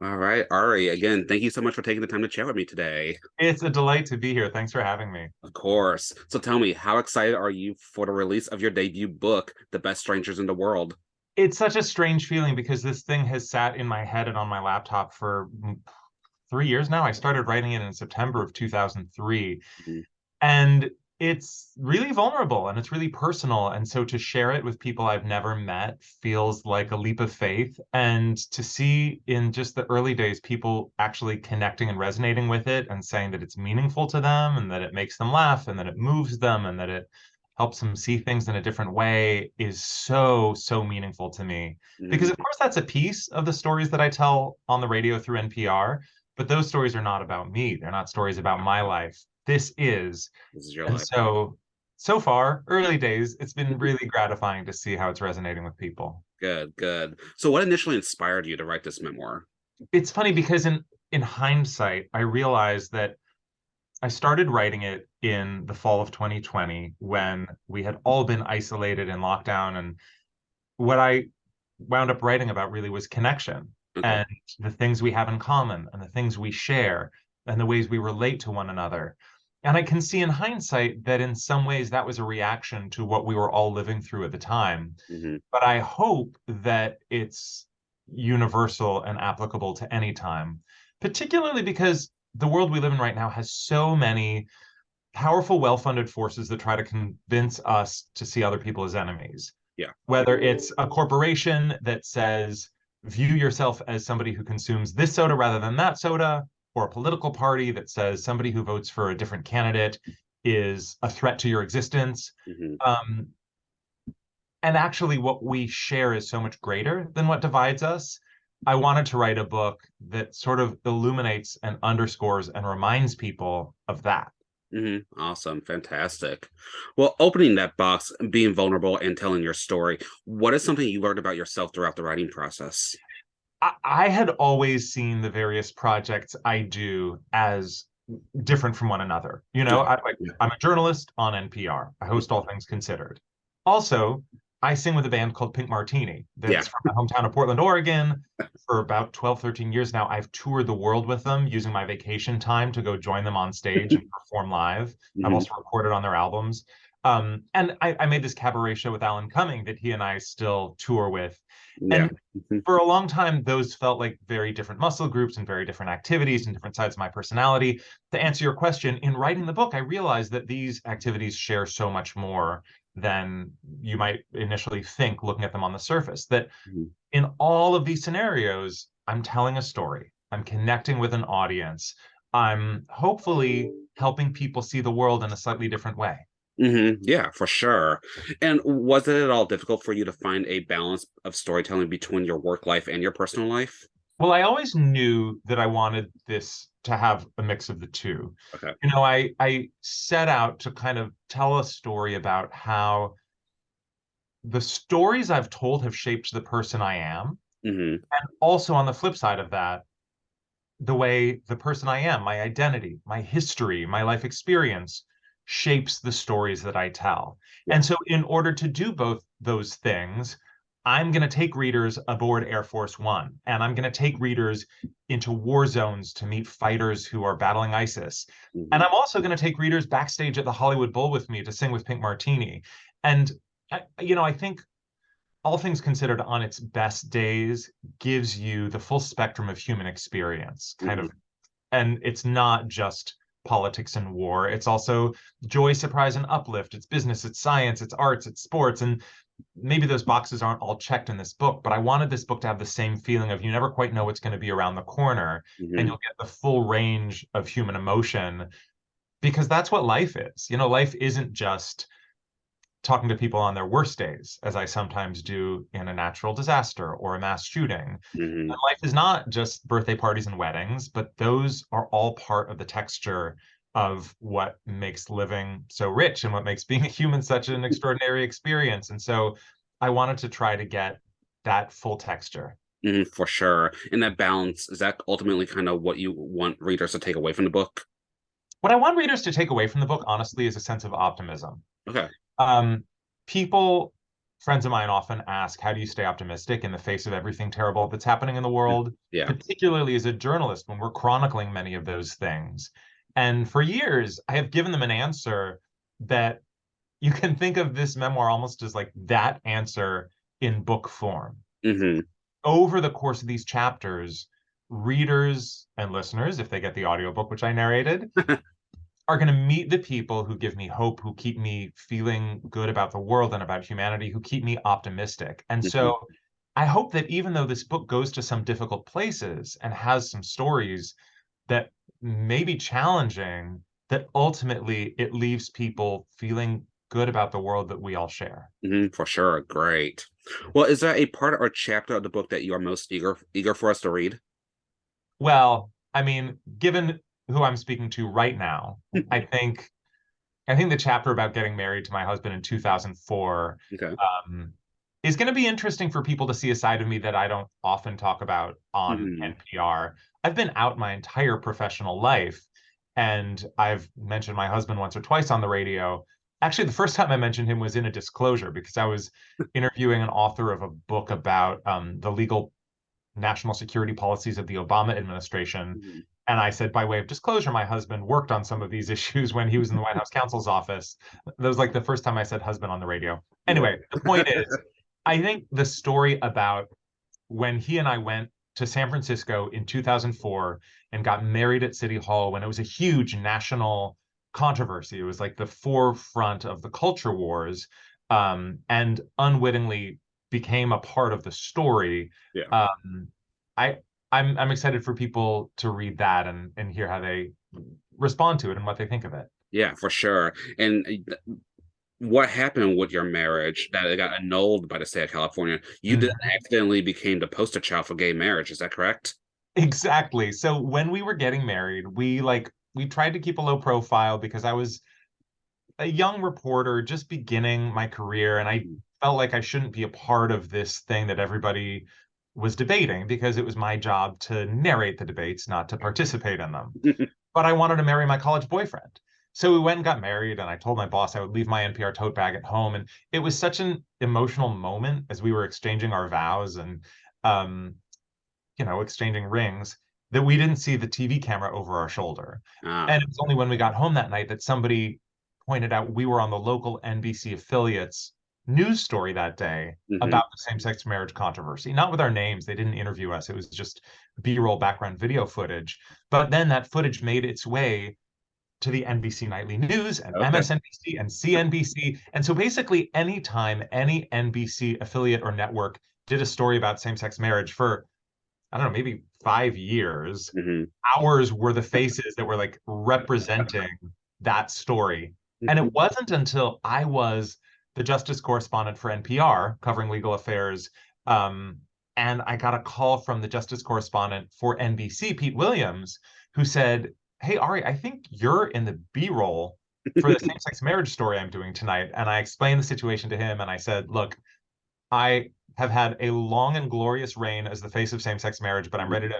All right, Ari, again, thank you so much for taking the time to chat with me today. It's a delight to be here. Thanks for having me. Of course. So tell me, how excited are you for the release of your debut book, The Best Strangers in the World? It's such a strange feeling because this thing has sat in my head and on my laptop for 3 years now. I started writing it in September of 2003. Mhm. And it's really vulnerable and it's really personal. And so to share it with people I've never met feels like a leap of faith. And to see in just the early days people actually connecting and resonating with it and saying that it's meaningful to them and that it makes them laugh and that it moves them and that it helps them see things in a different way is so, so meaningful to me. Because, Mhm. of course, that's a piece of the stories that I tell on the radio through NPR. But those stories are not about me. They're not stories about my life. This is. This is your And life. so, so far, early days, it's been really gratifying to see how it's resonating with people. Good, good. So what initially inspired you to write this memoir? It's funny because in hindsight, I realized that I started writing it in the fall of 2020 when we had all been isolated in lockdown. And what I wound up writing about really was connection Okay. and the things we have in common and the things we share and the ways we relate to one another. And I can see in hindsight that in some ways that was a reaction to what we were all living through at the time. Hmm. But I hope that it's universal and applicable to any time, particularly because the world we live in right now has so many powerful, well funded forces that try to convince us to see other people as enemies, Yeah. whether it's a corporation that says, view yourself as somebody who consumes this soda rather than that soda, or a political party that says somebody who votes for a different candidate is a threat to your existence. Hmm. Um, and actually, what we share is so much greater than what divides us. I wanted to write a book that sort of illuminates and underscores and reminds people of that. Hmm. Awesome. Fantastic. Well, opening that box, being vulnerable and telling your story, what is something you learned about yourself throughout the writing process? I had always seen the various projects I do as different from one another. Okay. I'm a journalist on NPR. I host All Things Considered. Also, I sing with a band called Pink Martini Yeah. that's from my hometown of Portland, Oregon. For about 12, 13 years now, I've toured the world with them using my vacation time to go join them on stage and perform live. I've Hmm. also recorded on their albums. And I made this cabaret show with Alan Cumming that he and I still tour with. Yeah. And for a long time, those felt like very different muscle groups and very different activities and different sides of my personality. To answer your question, in writing the book, I realized that these activities share so much more than you might initially think looking at them on the surface. That Mhm. in all of these scenarios, I'm telling a story, I'm connecting with an audience, I'm hopefully helping people see the world in a slightly different way. Yeah, for sure. And was it at all difficult for you to find a balance of storytelling between your work life and your personal life? Well, I always knew that I wanted this to have a mix of the two. Okay. I set out to kind of tell a story about how the stories I've told have shaped the person I am. Hmm. And also on the flip side of that, the way the person I am, my identity, my history, my life experience shapes the stories that I tell. Yeah. And so, in order to do both those things, I'm going to take readers aboard Air Force One, and I'm going to take readers into war zones to meet fighters who are battling ISIS. And Hmm. I'm also going to take readers backstage at the Hollywood Bowl with me to sing with Pink Martini. And I think all things considered on its best days gives you the full spectrum of human experience kind Hmm. of, and it's not just politics and war, it's also joy, surprise, and uplift. It's business, it's science, it's arts, it's sports. And maybe those boxes aren't all checked in this book, but I wanted this book to have the same feeling of you never quite know what's going to be around the corner, and Hmm. you'll get the full range of human emotion, because that's what life is. Life isn't just talking to people on their worst days, as I sometimes do in a natural disaster or a mass shooting. Hmm. And life is not just birthday parties and weddings, but those are all part of the texture of what makes living so rich and what makes being a human such an extraordinary experience. And so I wanted to try to get that full texture. Hmm. For sure. And that balance, is that ultimately kind of what you want readers to take away from the book? What I want readers to take away from the book, honestly, is a sense of optimism. Okay. Um, People friends of mine often ask, how do you stay optimistic in the face of everything terrible that's happening in the world, Yeah. particularly as a journalist when we're chronicling many of those things? And for years, I have given them an answer that you can think of this memoir almost as like that answer in book form. Hmm. Over the course of these chapters, readers and listeners, if they get the audiobook, which I narrated, are going to meet the people who give me hope, who keep me feeling good about the world and about humanity, who keep me optimistic. And Hmm. so I hope that even though this book goes to some difficult places and has some stories that may be challenging, that ultimately it leaves people feeling good about the world that we all share. Hmm. For sure. Great. Well, is there a part or chapter of the book that you are most eager for us to read? Well, I mean, given who I'm speaking to right now, I think I think the chapter about getting married to my husband in 2004 Okay. um, is going to be interesting for people to see a side of me that I don't often talk about on Hmm. NPR. I've been out my entire professional life, and I've mentioned my husband once or twice on the radio. Actually, the first time I mentioned him was in a disclosure because I was interviewing an author of a book about the legal national security policies of the Obama administration. Hmm. And I said, by way of disclosure, my husband worked on some of these issues when he was in the White House counsel's office. That was like the first time I said husband on the radio. Yeah. Anyway, the point is, I think the story about when he and I went to San Francisco in 2004 and got married at City Hall when it was a huge national controversy. It was like the forefront of the culture wars, and unwittingly became a part of the story. Yeah. Um, I I'm excited for people to read that and hear how they respond to it and what they think of it. Yeah, for sure. And what happened with your marriage that it got annulled by the state of California? You didn't Mhm. accidentally became the poster child for gay marriage, is that correct? Exactly. So when we were getting married, we tried to keep a low profile because I was a young reporter just beginning my career, and I felt like I shouldn't be a part of this thing that everybody was debating because it was my job to narrate the debates, not to participate in them. But I wanted to marry my college boyfriend. So we went and got married, and I told my boss I would leave my NPR tote bag at home. And it was such an emotional moment as we were exchanging our vows and, um, exchanging rings that we didn't see the TV camera over our shoulder. Ah. And it was only when we got home that night that somebody pointed out we were on the local NBC affiliate's news story that day Hmm. about the same-sex marriage controversy. Not with our names, they didn't interview us. It was just B-roll background video footage. But then that footage made its way to the NBC Nightly News and Okay. MSNBC and CNBC. And so basically, anytime any NBC affiliate or network did a story about same-sex marriage for, I don't know, maybe 5 years, Hmm. ours were the faces that were like representing that story. And it wasn't until I was the justice correspondent for NPR covering legal affairs, um, and I got a call from the justice correspondent for NBC, Pete Williams, who said, "Hey, Ari, I think you're in the B-roll for the same-sex marriage story I'm doing tonight." And I explained the situation to him, and I said, "Look, I have had a long and glorious reign as the face of same-sex marriage, but I'm ready to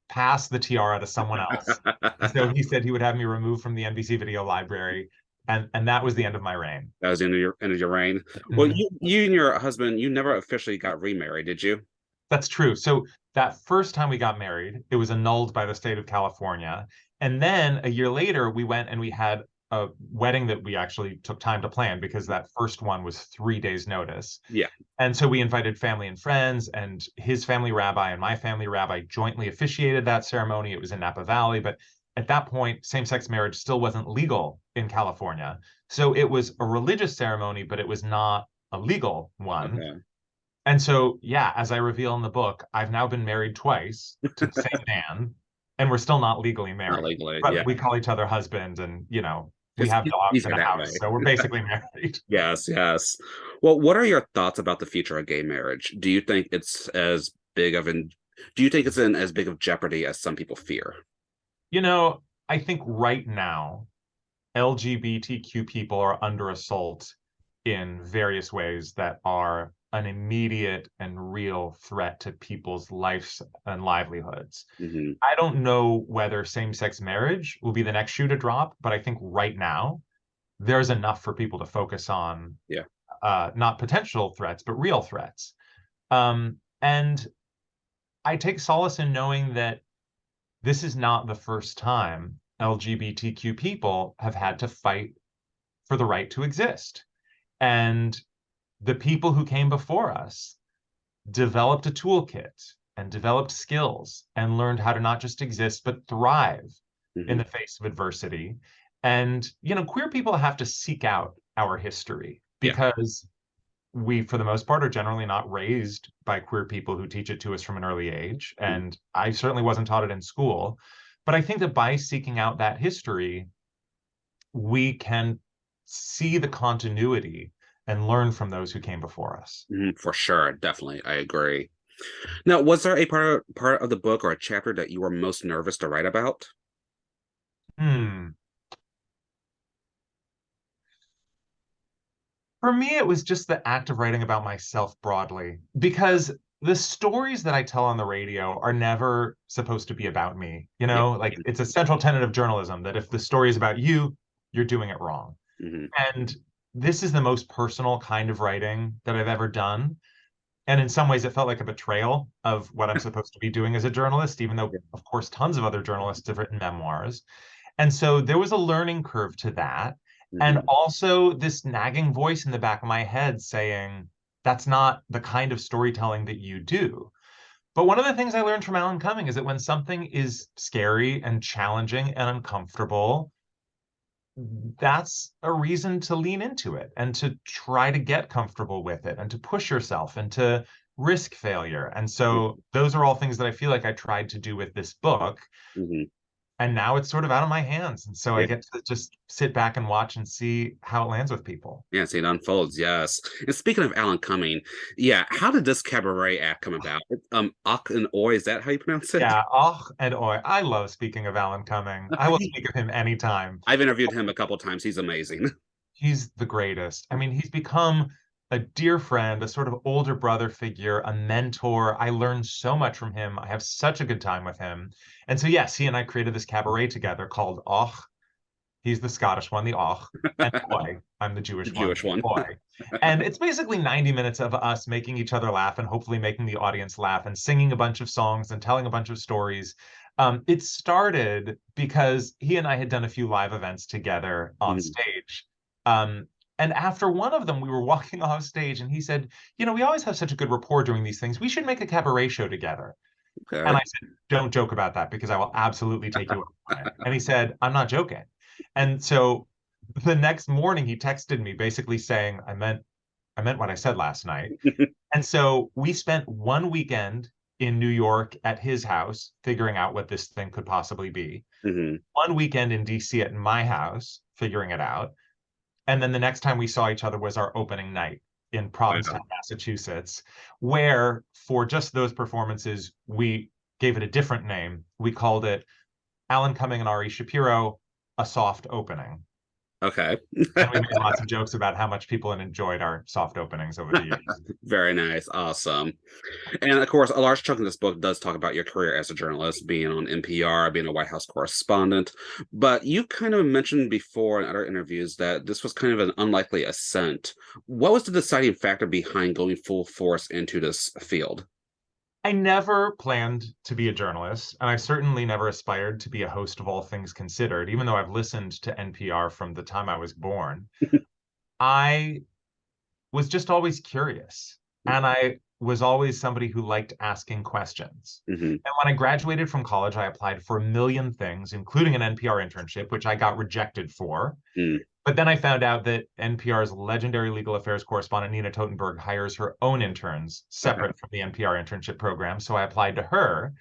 pass the tiara to someone else." And so he said he would have me removed from the NBC video library, and that was the end of my reign. That was the end of your reign. Well, Mhm. you and your husband, you never officially got remarried, did you? That's true. So that first time we got married, it was annulled by the state of California. And then a year later, we went and we had a wedding that we actually took time to plan because that first one was 3 days' notice. Yeah. And so we invited family and friends, and his family rabbi and my family rabbi jointly officiated that ceremony. It was in Napa Valley, but at that point, same-sex marriage still wasn't legal in California. So it was a religious ceremony, but it was not a legal one. Okay. And so, yeah, as I reveal in the book, I've now been married twice to the same man, and we're still not legally Not married. legally. Yeah. But we call each other husband, and we It's have dogs easier and a that house, way. so we're basically married. Yes, yes. Well, what are your thoughts about the future of gay marriage? Do you think it's as big of an do you think it's in as big of jeopardy as some people fear? You know, I think right now, LGBTQ people are under assault in various ways that are an immediate and real threat to people's lives and livelihoods. Hmm. I don't know whether same-sex marriage will be the next shoe to drop, but I think right now there's enough for people to focus on Yeah. not potential threats, but real threats. And I take solace in knowing that this is not the first time LGBTQ people have had to fight for the right to exist. And the people who came before us developed a toolkit and developed skills and learned how to not just exist, but thrive in Hmm. the face of adversity. And, queer people have to seek out our history Yeah. because we, for the most part, are generally not raised by queer people who teach it to us from an early age. Mhm. And I certainly wasn't taught it in school. But I think that by seeking out that history, we can see the continuity and learn from those who came before us. For sure, definitely, I agree. Now, was there a part of the book or a chapter that you were most nervous to write about? Hmm. For me, it was just the act of writing about myself broadly, because the stories that I tell on the radio are never supposed to be about me. Yeah. Like it's a central tenet of journalism that if the story is about you, you're doing it wrong. Hmm. And this is the most personal kind of writing that I've ever done. And in some ways, it felt like a betrayal of what I'm supposed to be doing as a journalist, even though, of course, tons of other journalists have written memoirs. And so there was a learning curve to that. And Hmm. also this nagging voice in the back of my head saying, that's not the kind of storytelling that you do. But one of the things I learned from Alan Cumming is that when something is scary and challenging and uncomfortable, that's a reason to lean into it and to try to get comfortable with it and to push yourself and to risk failure. And so those are all things that I feel like I tried to do with this book. Hmm. And now it's sort of out of my hands. And so I Yeah. get to just sit back and watch and see how it lands with people. Yes, it unfolds. Yes. And speaking of Alan Cumming, yeah, how did this cabaret act come about? Och and Oi, is that how you pronounce it? Yeah, och and oi. I love speaking of Alan Cumming. I will speak of him anytime. I've interviewed him a couple times. He's amazing. He's the greatest. I mean, he's become a dear friend, a sort of older brother figure, a mentor. I learned so much from him. I have such a good time with him. And so, yes, he and I created this cabaret together called Och. He's the Scottish one, the Och, and Oi. I'm the The Jewish one, Jewish the one. Oi. And it's basically 90 minutes of us making each other laugh and hopefully making the audience laugh and singing a bunch of songs and telling a bunch of stories. It started because he and I had done a few live events together on Mhm. stage. Um, and after one of them, we were walking off stage and he said, we always have such a good rapport doing these things. We should make a cabaret show together. And Okay. I said, don't joke about that because I will absolutely take you up on it. And he said, I'm not joking. And so the next morning he texted me basically saying, I meant what I said last night. And so we spent one weekend in New York at his house figuring out what this thing could possibly be. Hmm. One weekend in DC at my house figuring it out. And then the next time we saw each other was our opening night in Provincetown, Wow. Massachusetts, where for just those performances, we gave it a different name. We called it Alan Cumming and Ari Shapiro, a soft opening. Okay. And we made lots of jokes about how much people had enjoyed our soft openings over the years. Very nice. Awesome. And of course, a large chunk of this book does talk about your career as a journalist, being on NPR, being a White House correspondent. But you kind of mentioned before in other interviews that this was kind of an unlikely ascent. What was the deciding factor behind going full force into this field? I never planned to be a journalist, and I certainly never aspired to be a host of All Things Considered, even though I've listened to NPR from the time I was born. I was just always curious. And I was always somebody who liked asking questions. Hmm. And when I graduated from college, I applied for a million things, including an NPR internship, which I got rejected for. Mm. But then I found out that NPR's legendary legal affairs correspondent, Nina Totenberg, hires her own interns Okay. separate from the NPR internship program. So I applied to her.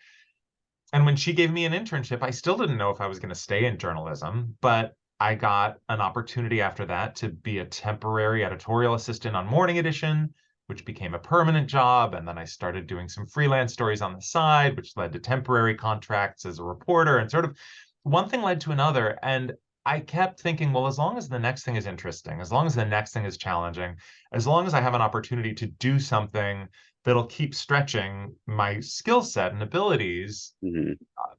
And when she gave me an internship, I still didn't know if I was going to stay in journalism, but I got an opportunity after that to be a temporary editorial assistant on Morning Edition, which became a permanent job. And then I started doing some freelance stories on the side, which led to temporary contracts as a reporter. And sort of one thing led to another. And I kept thinking, well, as long as the next thing is interesting, as long as the next thing is challenging, as long as I have an opportunity to do something that'll keep stretching my skill set and abilities, Hmm.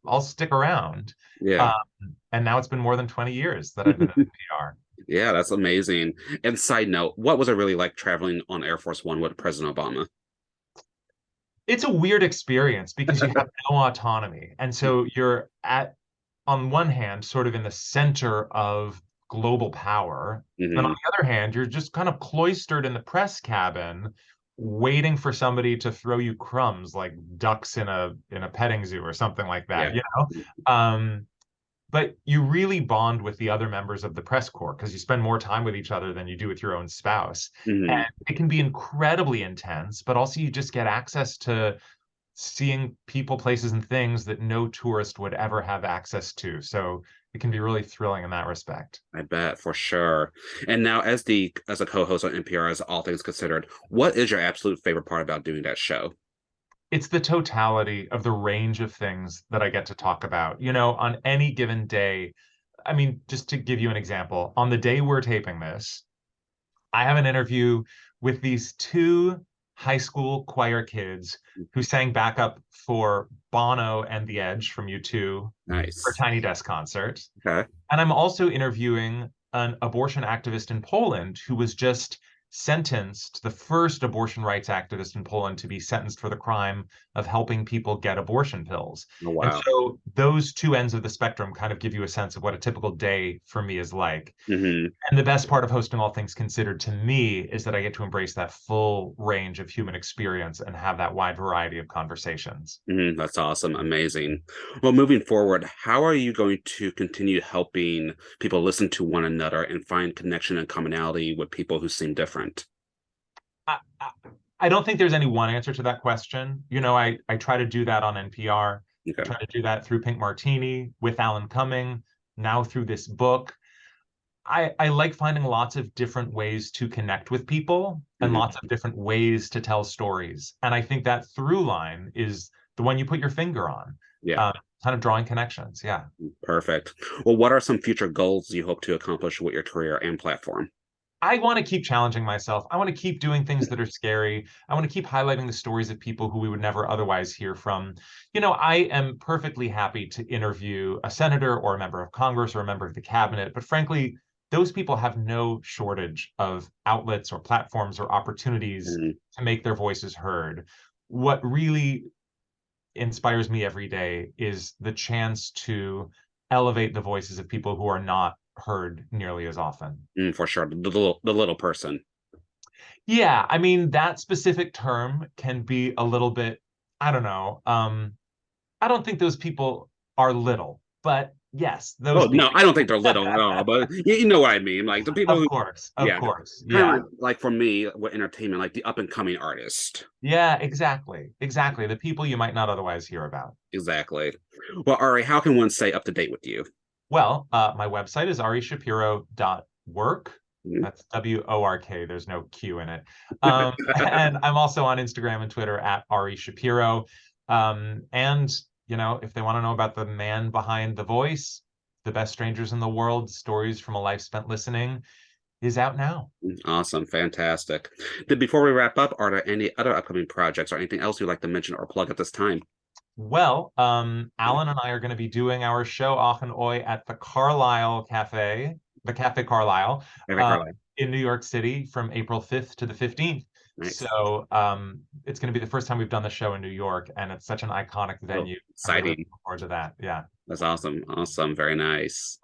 I'll stick around. Yeah. Um, and now it's been more than 20 years that I've been at NPR. Yeah, that's amazing. And side note, what was it really like traveling on Air Force One with President Obama? It's a weird experience because you have no autonomy. And so you're on one hand, sort of in the center of global power. And on Hmm. the other hand, you're just kind of cloistered in the press cabin, waiting for somebody to throw you crumbs like ducks in a petting zoo or something like that, Yeah. you know? But you really bond with the other members of the press corps because you spend more time with each other than you do with your own spouse. And Hmm. it can be incredibly intense, but also you just get access to seeing people, places, and things that no tourist would ever have access to. So it can be really thrilling in that respect. I bet for sure. And now, as a co-host on NPR, as All Things Considered, what is your absolute favorite part about doing that show? It's the totality of the range of things that I get to talk about. You know, on any given day, I mean, just to give you an example, on the day we're taping this, I have an interview with these two high school choir kids who sang backup for Bono and The Edge from U2 for Nice. Tiny Desk concert. Okay. And I'm also interviewing an abortion activist in Poland who was just sentenced, the first abortion rights activist in Poland to be sentenced for the crime of helping people get abortion pills. Oh, And wow. so those two ends of the spectrum kind of give you a sense of what a typical day for me is like. Hmm. And the best part of hosting All Things Considered to me is that I get to embrace that full range of human experience and have that wide variety of conversations. That's awesome. Amazing. Well, moving forward, how are you going to continue helping people listen to one another and find connection and commonality with people who seem different? I, I, I don't think there's any one answer to that question. You know, I try to do that on NPR. I Okay. try to do that through Pink Martini with Alan Cumming, now through this book. I like finding lots of different ways to connect with people and Hmm. lots of different ways to tell stories. And I think that through line is the one you put your finger on, Yeah. um, kind of drawing connections. Yeah. Perfect. Well, what are some future goals you hope to accomplish with your career and platform? I want to keep challenging myself. I want to keep doing things that are scary. I want to keep highlighting the stories of people who we would never otherwise hear from. You know, I am perfectly happy to interview a senator or a member of Congress or a member of the cabinet, but frankly, those people have no shortage of outlets or platforms or opportunities Mhm. to make their voices heard. What really inspires me every day is the chance to elevate the voices of people who are not heard nearly as often. For sure. The little person. Yeah, I mean, that specific term can be a little bit, I don't know. I don't think those people are little, but yes, Oh, those no, people. I don't think they're little at all, but you know what I mean. Like the people Of who, course, of yeah, course. kind of Yeah. like for me with entertainment, like the up and coming artist. Yeah, exactly. Exactly. The people you might not otherwise hear about. Exactly. Well, Ari, how can one stay up to date with you? Well, my website is arishapiro.work. Mhm. That's WORK. There's no Q in it. And I'm also on Instagram and Twitter at Ari Shapiro. And, you know, if they want to know about the man behind the voice, The Best Strangers in the World, Stories from a Life Spent Listening, is out now. Awesome, fantastic. Then before we wrap up, are there any other upcoming projects or anything else you'd like to mention or plug at this time? Well, Alan and I are going to be doing our show Aachen Oi at the Carlisle Cafe, the Cafe Carlisle, Perfect, uh, Carly. in New York City from April 5th to the 15th. Nice. So it's going to be the first time we've done the show in New York, and it's such an iconic Oh, venue. I'm really exciting. looking forward to that. Yeah. That's awesome. Awesome. Very nice.